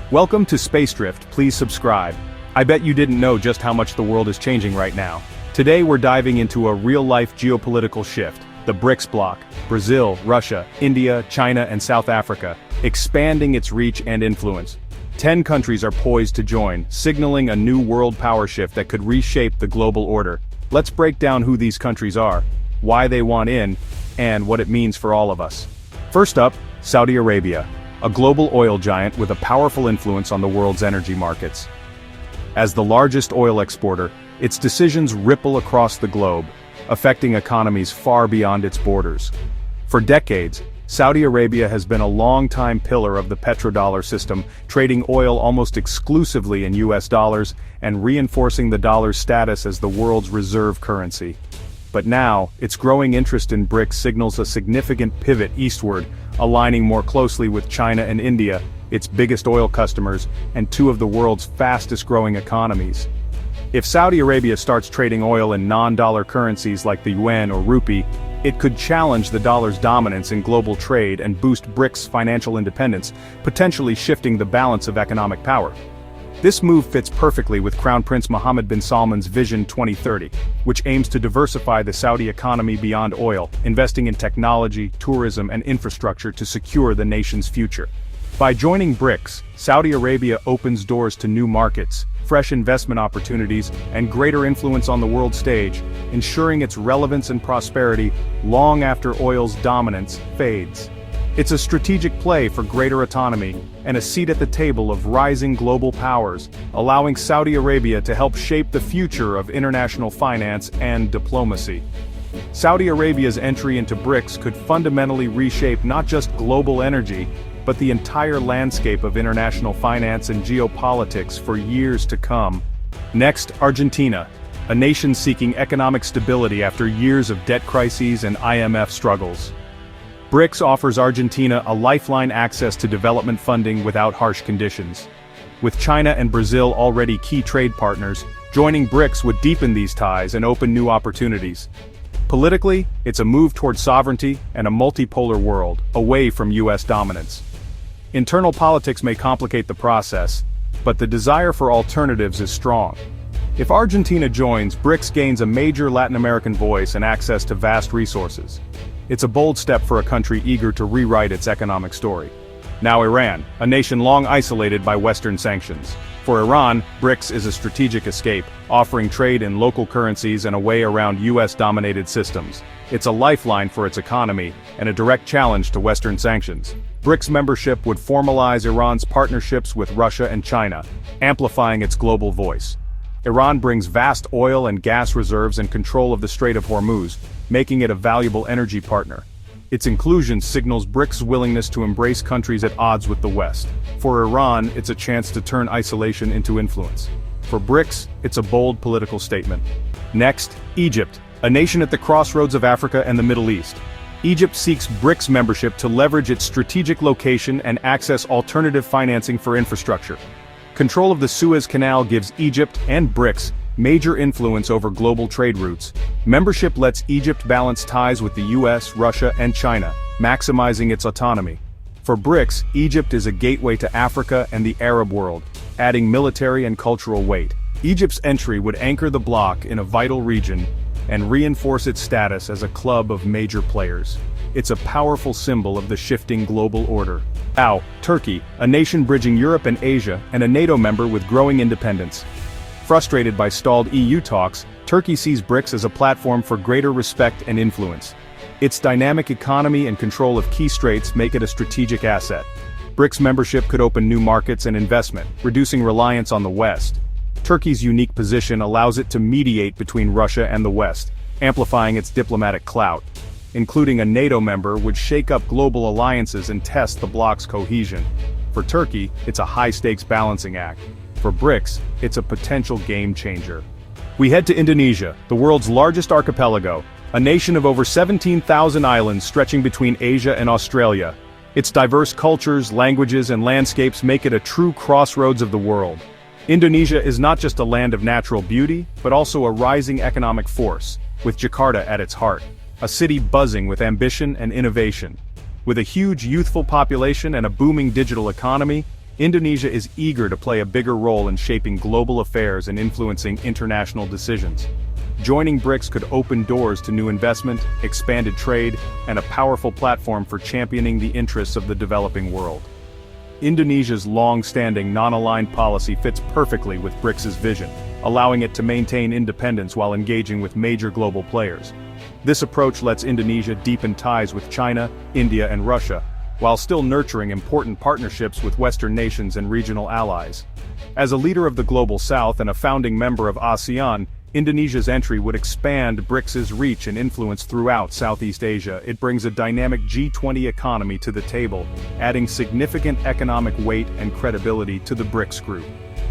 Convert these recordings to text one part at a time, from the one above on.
Welcome to Space Drift, please subscribe. I bet you didn't know just how much the world is changing right now. Today we're diving into a real-life geopolitical shift, the BRICS bloc, Brazil, Russia, India, China and South Africa, expanding its reach and influence. 10 countries are poised to join, signaling a new world power shift that could reshape the global order. Let's break down who these countries are, why they want in, and what it means for all of us. First up, Saudi Arabia, a global oil giant with a powerful influence on the world's energy markets. As the largest oil exporter, its decisions ripple across the globe, affecting economies far beyond its borders. For decades, Saudi Arabia has been a long-time pillar of the petrodollar system, trading oil almost exclusively in US dollars and reinforcing the dollar's status as the world's reserve currency. But now, its growing interest in BRICS signals a significant pivot eastward, aligning more closely with China and India, its biggest oil customers, and two of the world's fastest-growing economies. If Saudi Arabia starts trading oil in non-dollar currencies like the yuan or rupee, it could challenge the dollar's dominance in global trade and boost BRICS' financial independence, potentially shifting the balance of economic power. This move fits perfectly with Crown Prince Mohammed bin Salman's Vision 2030, which aims to diversify the Saudi economy beyond oil, investing in technology, tourism and infrastructure to secure the nation's future. By joining BRICS, Saudi Arabia opens doors to new markets, fresh investment opportunities, and greater influence on the world stage, ensuring its relevance and prosperity long after oil's dominance fades. It's a strategic play for greater autonomy and a seat at the table of rising global powers, allowing Saudi Arabia to help shape the future of international finance and diplomacy. Saudi Arabia's entry into BRICS could fundamentally reshape not just global energy, but the entire landscape of international finance and geopolitics for years to come. Next, Argentina, a nation seeking economic stability after years of debt crises and IMF struggles. BRICS offers Argentina a lifeline access to development funding without harsh conditions. With China and Brazil already key trade partners, joining BRICS would deepen these ties and open new opportunities. Politically, it's a move toward sovereignty and a multipolar world, away from US dominance. Internal politics may complicate the process, but the desire for alternatives is strong. If Argentina joins, BRICS gains a major Latin American voice and access to vast resources. It's a bold step for a country eager to rewrite its economic story. Now Iran, a nation long isolated by Western sanctions. For Iran, BRICS is a strategic escape, offering trade in local currencies and a way around US-dominated systems. It's a lifeline for its economy, and a direct challenge to Western sanctions. BRICS membership would formalize Iran's partnerships with Russia and China, amplifying its global voice. Iran brings vast oil and gas reserves and control of the Strait of Hormuz, making it a valuable energy partner. Its inclusion signals BRICS' willingness to embrace countries at odds with the West. For Iran, it's a chance to turn isolation into influence. For BRICS, it's a bold political statement. Next, Egypt, a nation at the crossroads of Africa and the Middle East. Egypt seeks BRICS membership to leverage its strategic location and access alternative financing for infrastructure. Control of the Suez Canal gives Egypt and BRICS major influence over global trade routes. Membership lets Egypt balance ties with the US, Russia, and China, maximizing its autonomy. For BRICS, Egypt is a gateway to Africa and the Arab world, adding military and cultural weight. Egypt's entry would anchor the bloc in a vital region and reinforce its status as a club of major players. It's a powerful symbol of the shifting global order. Now, Turkey, a nation bridging Europe and Asia, and a NATO member with growing independence. Frustrated by stalled EU talks, Turkey sees BRICS as a platform for greater respect and influence. Its dynamic economy and control of key straits make it a strategic asset. BRICS membership could open new markets and investment, reducing reliance on the West. Turkey's unique position allows it to mediate between Russia and the West, amplifying its diplomatic clout. Including a NATO member would shake up global alliances and test the bloc's cohesion. For Turkey, it's a high-stakes balancing act. For BRICS, it's a potential game changer. We head to Indonesia, the world's largest archipelago, a nation of over 17,000 islands stretching between Asia and Australia. Its diverse cultures, languages, and landscapes make it a true crossroads of the world. Indonesia is not just a land of natural beauty, but also a rising economic force, with Jakarta at its heart. A city buzzing with ambition and innovation. With a huge youthful population and a booming digital economy, Indonesia is eager to play a bigger role in shaping global affairs and influencing international decisions. Joining BRICS could open doors to new investment, expanded trade, and a powerful platform for championing the interests of the developing world. Indonesia's long-standing non-aligned policy fits perfectly with BRICS's vision, allowing it to maintain independence while engaging with major global players. This approach lets Indonesia deepen ties with China, India, and Russia, while still nurturing important partnerships with Western nations and regional allies. As a leader of the Global South and a founding member of ASEAN, Indonesia's entry would expand BRICS's reach and influence throughout Southeast Asia. It brings a dynamic G20 economy to the table, adding significant economic weight and credibility to the BRICS group.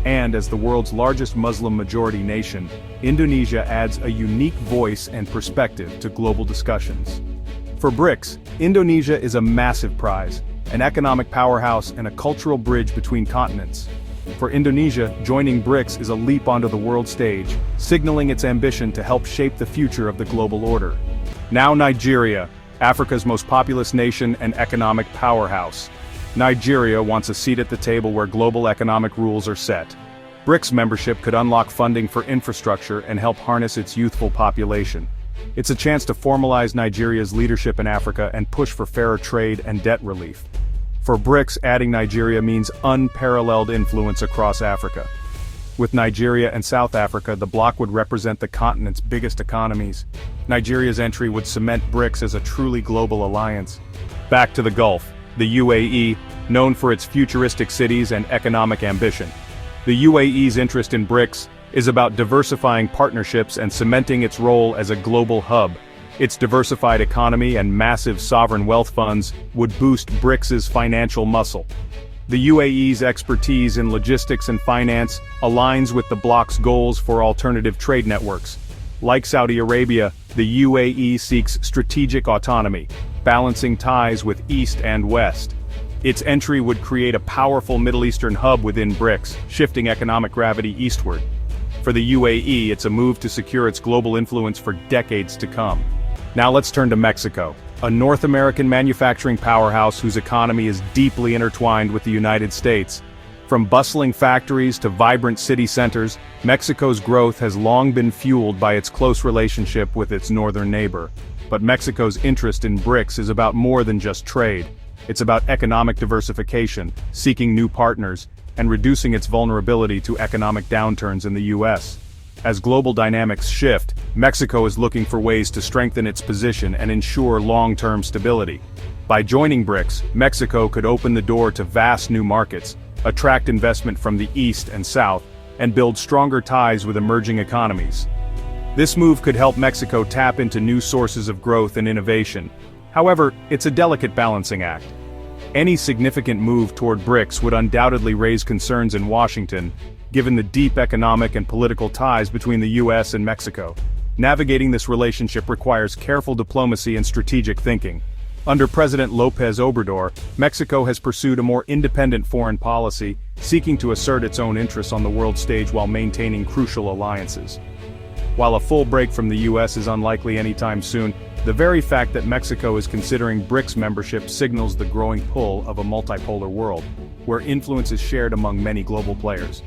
And as the world's largest Muslim-majority nation, Indonesia adds a unique voice and perspective to global discussions. For BRICS, Indonesia is a massive prize, an economic powerhouse and a cultural bridge between continents. For Indonesia, joining BRICS is a leap onto the world stage, signaling its ambition to help shape the future of the global order. Now Nigeria, Africa's most populous nation and economic powerhouse. Nigeria wants a seat at the table where global economic rules are set. BRICS membership could unlock funding for infrastructure and help harness its youthful population. It's a chance to formalize Nigeria's leadership in Africa and push for fairer trade and debt relief. For BRICS, adding Nigeria means unparalleled influence across Africa. With Nigeria and South Africa, the bloc would represent the continent's biggest economies. Nigeria's entry would cement BRICS as a truly global alliance. Back to the Gulf, the UAE, known for its futuristic cities and economic ambition. The UAE's interest in BRICS is about diversifying partnerships and cementing its role as a global hub. Its diversified economy and massive sovereign wealth funds would boost BRICS's financial muscle. The UAE's expertise in logistics and finance aligns with the bloc's goals for alternative trade networks. Like Saudi Arabia, the UAE seeks strategic autonomy, balancing ties with East and West. Its entry would create a powerful Middle Eastern hub within BRICS, shifting economic gravity eastward. For the UAE, it's a move to secure its global influence for decades to come. Now let's turn to Mexico, a North American manufacturing powerhouse whose economy is deeply intertwined with the United States. From bustling factories to vibrant city centers, Mexico's growth has long been fueled by its close relationship with its northern neighbor. But Mexico's interest in BRICS is about more than just trade. It's about economic diversification, seeking new partners, and reducing its vulnerability to economic downturns in the U.S. As global dynamics shift, Mexico is looking for ways to strengthen its position and ensure long-term stability. By joining BRICS, Mexico could open the door to vast new markets, attract investment from the East and South, and build stronger ties with emerging economies. This move could help Mexico tap into new sources of growth and innovation. However, it's a delicate balancing act. Any significant move toward BRICS would undoubtedly raise concerns in Washington, given the deep economic and political ties between the U.S. and Mexico. Navigating this relationship requires careful diplomacy and strategic thinking. Under President López Obrador, Mexico has pursued a more independent foreign policy, seeking to assert its own interests on the world stage while maintaining crucial alliances. While a full break from the U.S. is unlikely anytime soon, the very fact that Mexico is considering BRICS membership signals the growing pull of a multipolar world, where influence is shared among many global players.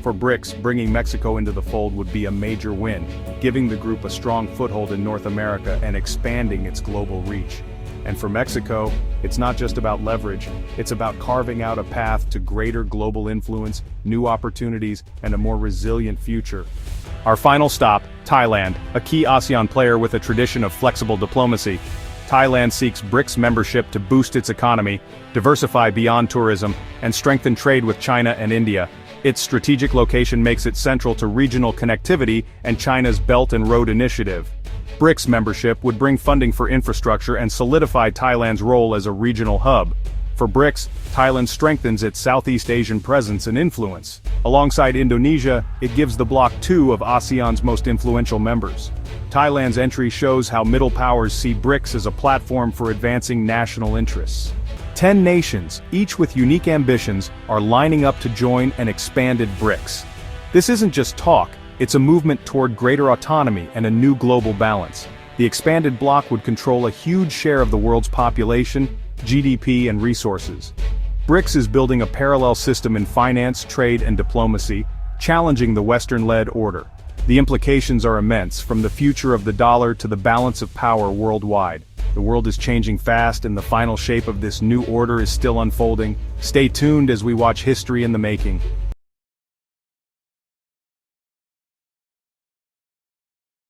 For BRICS, bringing Mexico into the fold would be a major win, giving the group a strong foothold in North America and expanding its global reach. And for Mexico, it's not just about leverage, it's about carving out a path to greater global influence, new opportunities, and a more resilient future. Our final stop, Thailand, a key ASEAN player with a tradition of flexible diplomacy. Thailand seeks BRICS membership to boost its economy, diversify beyond tourism, and strengthen trade with China and India. Its strategic location makes it central to regional connectivity and China's Belt and Road Initiative. BRICS membership would bring funding for infrastructure and solidify Thailand's role as a regional hub. For BRICS, Thailand strengthens its Southeast Asian presence and influence. Alongside Indonesia, it gives the bloc two of ASEAN's most influential members. Thailand's entry shows how middle powers see BRICS as a platform for advancing national interests. 10 nations, each with unique ambitions, are lining up to join an expanded BRICS. This isn't just talk, it's a movement toward greater autonomy and a new global balance. The expanded bloc would control a huge share of the world's population, GDP, and resources. BRICS is building a parallel system in finance, trade, and diplomacy, challenging the Western-led order. The implications are immense, from the future of the dollar to the balance of power worldwide. The world is changing fast, and the final shape of this new order is still unfolding. Stay tuned as we watch history in the making.